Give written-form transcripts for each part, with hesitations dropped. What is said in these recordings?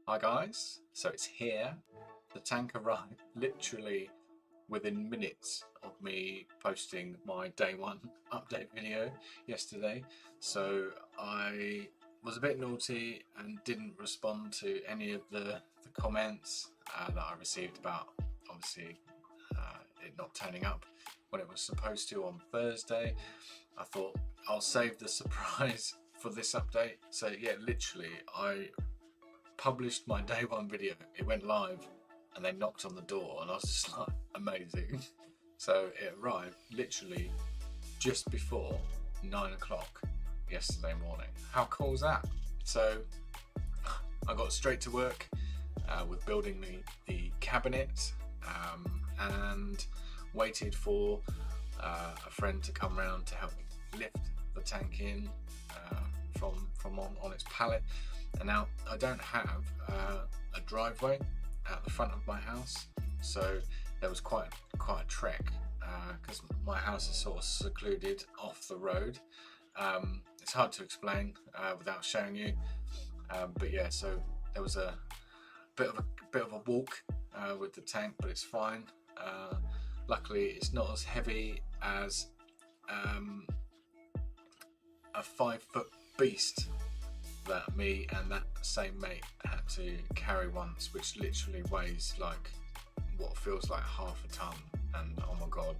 Hi guys, so it's here. The tank arrived literally within minutes of me posting my day one update video yesterday. So I was a bit naughty and didn't respond to any of the comments that I received about obviously it not turning up when it was supposed to on Thursday. I thought I'll save the surprise for this update. So yeah, literally I published my day one video, it went live and they knocked on the door and I was just like, amazing. So it arrived literally just before 9 o'clock yesterday morning. How cool is that? So I got straight to work with building the cabinet and waited for a friend to come round to help me lift the tank in from on its pallet. And now I don't have a driveway at the front of my house, so there was quite a trek because my house is sort of secluded off the road. It's hard to explain without showing you, but yeah, so there was a bit of a walk with the tank, but it's fine. Luckily, it's not as heavy as a 5-foot beast that me and that same mate had to carry once, which literally weighs like what feels like half a ton, and oh my god,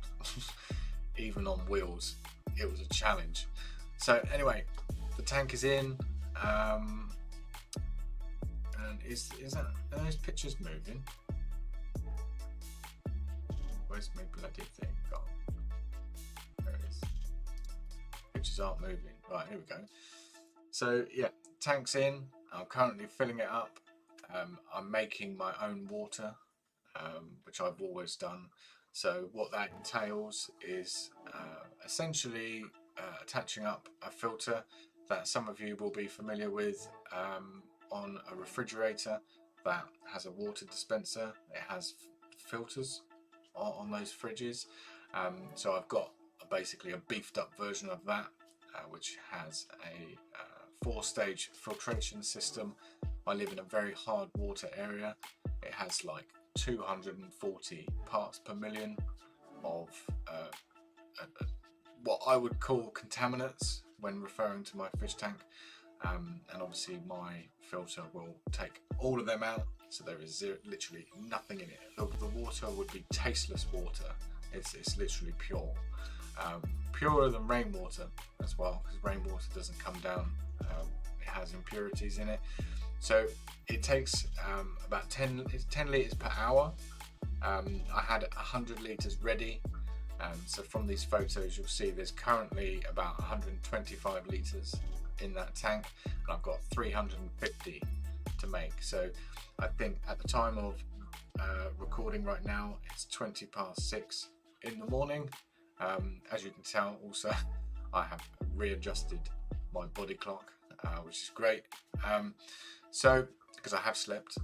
even on wheels it was a challenge. So anyway, the tank is in, and is that, are those pictures moving? Where's my bloody thing gone? There it is. Pictures aren't moving. Right, here we go. So yeah, tank's in. I'm currently filling it up. I'm making my own water, which I've always done. So what that entails is essentially attaching up a filter that some of you will be familiar with on a refrigerator that has a water dispenser. It has filters on those fridges. So I've got basically a beefed up version of that, which has a 4-stage filtration system. I live in a very hard water area. It has like 240 parts per million of what I would call contaminants when referring to my fish tank, and obviously my filter will take all of them out, so there is literally nothing in it. The water would be tasteless water. It's literally pure. Purer than rainwater as well, because rainwater doesn't come down, it has impurities in it. So it takes about 10 litres per hour. I had 100 litres ready, so from these photos you'll see there's currently about 125 litres in that tank, and I've got 350 to make. So I think at the time of recording right now it's 6:20 in the morning. As you can tell, also I have readjusted my body clock, which is great. So because I have slept,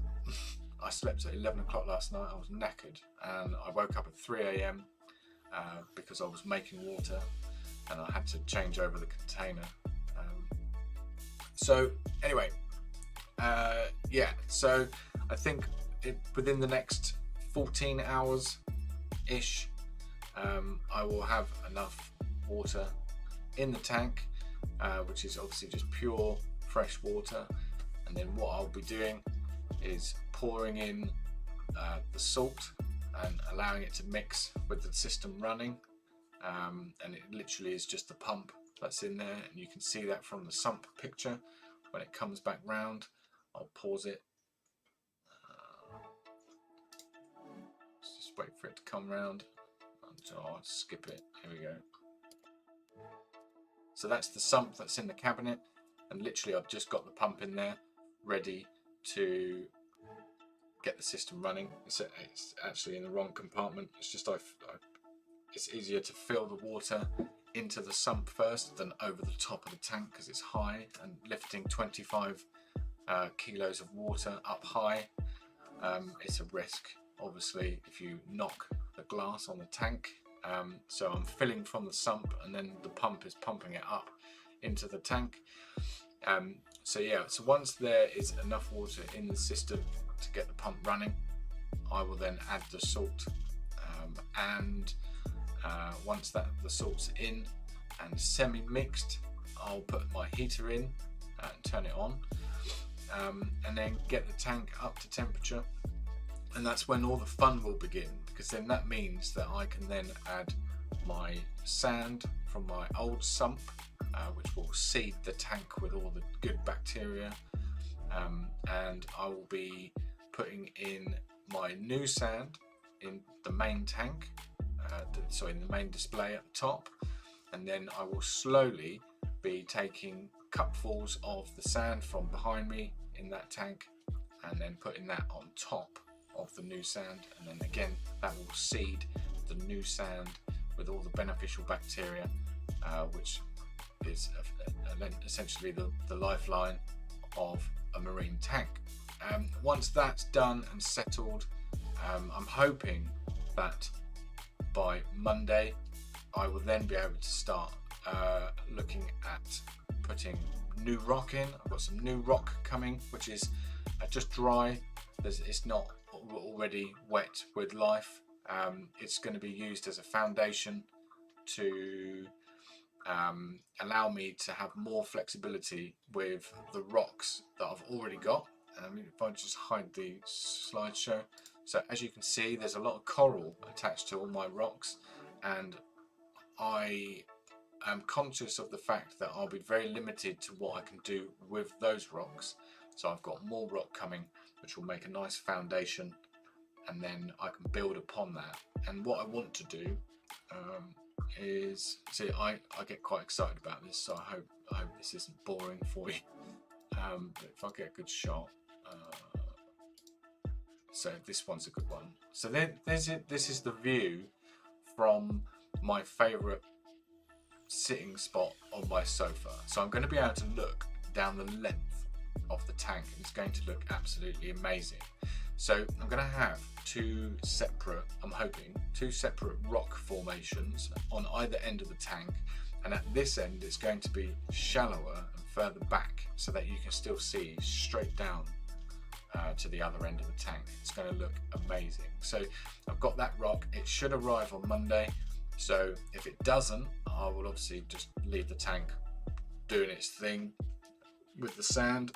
I slept at 11 o'clock last night. I was knackered, and I woke up at 3 AM because I was making water and I had to change over the container. So anyway, yeah, so I think within the next 14 hours ish, I will have enough water in the tank, which is obviously just pure fresh water. And then what I'll be doing is pouring in the salt and allowing it to mix with the system running, and it literally is just the pump that's in there, and you can see that from the sump picture. When it comes back round, I'll pause it. Let's just wait for it to come round. So I'll skip it. Here we go. So that's the sump that's in the cabinet, and literally I've just got the pump in there ready to get the system running. It's actually in the wrong compartment. It's just it's easier to fill the water into the sump first than over the top of the tank, because it's high, and lifting 25 kilos of water up high, it's a risk obviously if you knock the glass on the tank. So I'm filling from the sump, and then the pump is pumping it up into the tank. So yeah, so once there is enough water in the system to get the pump running, I will then add the salt, and once the salt's in and semi-mixed, I'll put my heater in and turn it on, and then get the tank up to temperature, and that's when all the fun will begin, because then that means that I can then add my sand from my old sump, which will seed the tank with all the good bacteria, and I will be putting in my new sand in the main tank, so in the main display at the top, and then I will slowly be taking cupfuls of the sand from behind me in that tank and then putting that on top of the new sand, and then again that will seed the new sand with all the beneficial bacteria, which is essentially the lifeline of a marine tank. Once that's done and settled, I'm hoping that by Monday I will then be able to start looking at putting new rock in. I've got some new rock coming, which is just dry. It's not already wet with life. It's going to be used as a foundation to allow me to have more flexibility with the rocks that I've already got. If I just hide the slideshow, so as you can see, there's a lot of coral attached to all my rocks, and I am conscious of the fact that I'll be very limited to what I can do with those rocks. So I've got more rock coming, which will make a nice foundation, and then I can build upon that. And what I want to do is, see, I get quite excited about this, so I hope this isn't boring for you. But if I get a good shot, so this one's a good one. So then this is the view from my favourite sitting spot on my sofa. So I'm going to be able to look down the length of the tank, and it's going to look absolutely amazing. So I'm going to have two separate rock formations on either end of the tank, and at this end it's going to be shallower and further back so that you can still see straight down to the other end of the tank. It's going to look amazing. So I've got that rock. It should arrive on Monday, so if it doesn't, I will obviously just leave the tank doing its thing with the sand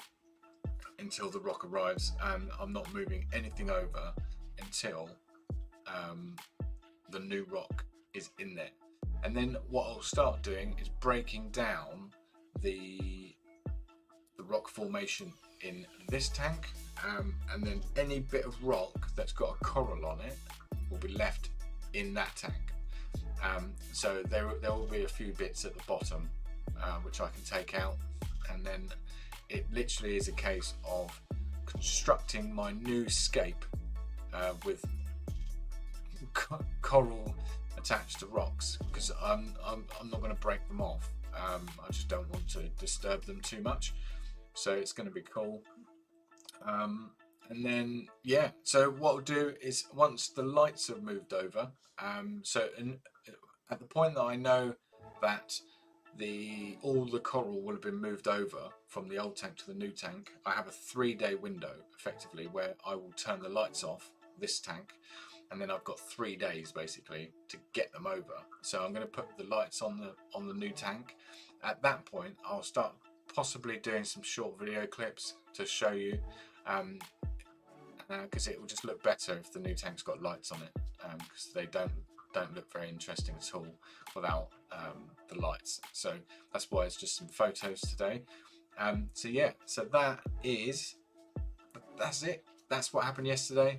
until the rock arrives, and I'm not moving anything over until the new rock is in there. And then what I'll start doing is breaking down the rock formation in this tank, and then any bit of rock that's got a coral on it will be left in that tank. So there will be a few bits at the bottom which I can take out, and then it literally is a case of constructing my new scape with coral attached to rocks, because I'm not going to break them off. I just don't want to disturb them too much, so it's going to be cool. And then yeah, so what I'll do is, once the lights have moved over, at the point that I know that all the coral will have been moved over from the old tank to the new tank, I have a 3-day window effectively where I will turn the lights off this tank, and then I've got 3 days basically to get them over. So I'm going to put the lights on the new tank. At that point I'll start possibly doing some short video clips to show you, because it will just look better if the new tank's got lights on it, because they don't look very interesting at all without the lights. So that's why it's just some photos today. So yeah, so that's it. That's what happened yesterday.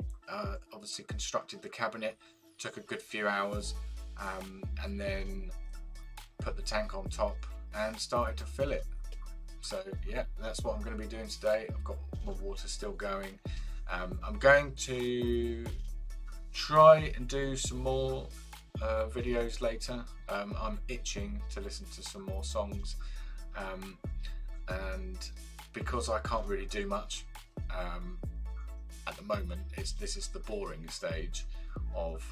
Obviously constructed the cabinet, took a good few hours, and then put the tank on top and started to fill it. So yeah, that's what I'm going to be doing today. I've got my water still going. I'm going to try and do some more videos later. I'm itching to listen to some more songs, and because I can't really do much at the moment, this is the boring stage of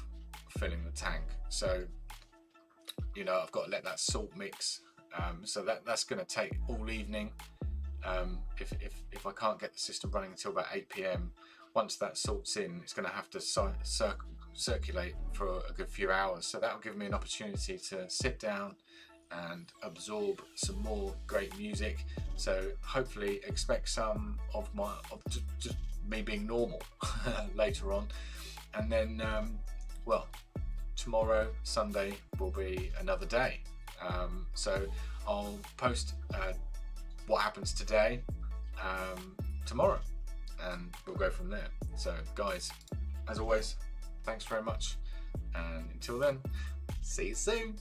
filling the tank. So I've got to let that salt mix, so that's going to take all evening. if I can't get the system running until about 8 p.m, once that salt's in, it's going to have to circulate for a good few hours. So that will give me an opportunity to sit down and absorb some more great music. So hopefully expect some of just me being normal later on. And then well, tomorrow, Sunday, will be another day. So I'll post what happens today tomorrow, and we'll go from there. So guys, as always, thanks very much, and until then, see you soon.